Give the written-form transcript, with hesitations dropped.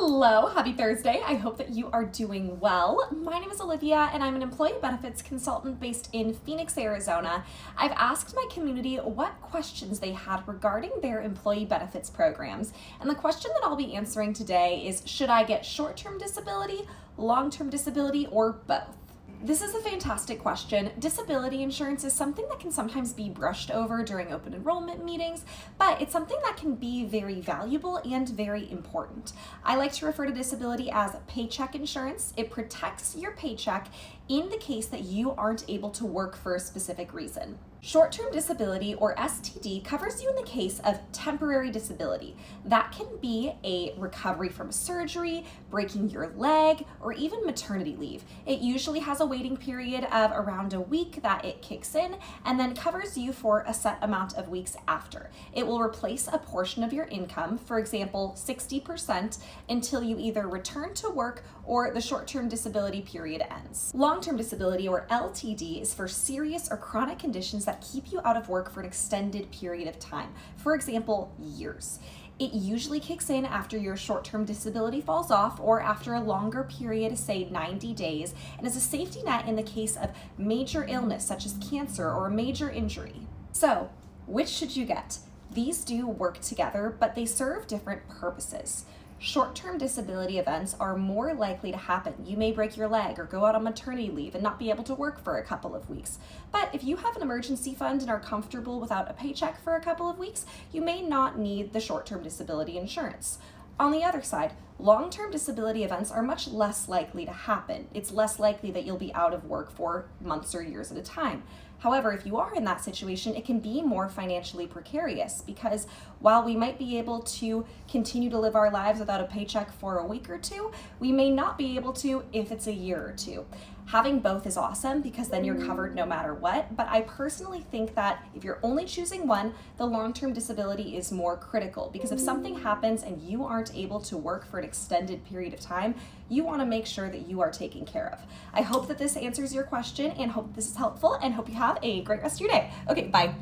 Hello, happy Thursday. I hope that you are doing well. My name is Olivia and I'm an employee benefits consultant based in Phoenix, Arizona. I've asked my community what questions they had regarding their employee benefits programs. And the question that I'll be answering today is, should I get short-term disability, long-term disability, or both? This is a fantastic question. Disability insurance is something that can sometimes be brushed over during open enrollment meetings, but it's something that can be very valuable and very important. I like to refer to disability as paycheck insurance. It protects your paycheck in the case that you aren't able to work for a specific reason. Short-term disability, or STD, covers you in the case of temporary disability. That can be a recovery from surgery, breaking your leg, or even maternity leave. It usually has a waiting period of around a week that it kicks in and then covers you for a set amount of weeks after. It will replace a portion of your income, for example, 60%, until you either return to work or the short-term disability period ends. Long-term disability, or LTD, is for serious or chronic conditions that keep you out of work for an extended period of time, for example, years. It usually kicks in after your short-term disability falls off or after a longer period, say 90 days, and is a safety net in the case of major illness such as cancer or a major injury. So, which should you get? These do work together, but they serve different purposes. Short-term disability events are more likely to happen. You may break your leg or go out on maternity leave and not be able to work for a couple of weeks. But if you have an emergency fund and are comfortable without a paycheck for a couple of weeks, you may not need the short-term disability insurance. On the other side, long-term disability events are much less likely to happen. It's less likely that you'll be out of work for months or years at a time. However, if you are in that situation, it can be more financially precarious because while we might be able to continue to live our lives without a paycheck for a week or two, we may not be able to if it's a year or two. Having both is awesome because then you're covered no matter what, but I personally think that if you're only choosing one, the long-term disability is more critical because if something happens and you aren't able to work for an extended period of time, you want to make sure that you are taken care of. I hope that this answers your question and hope this is helpful and hope you have a great rest of your day. Okay, bye.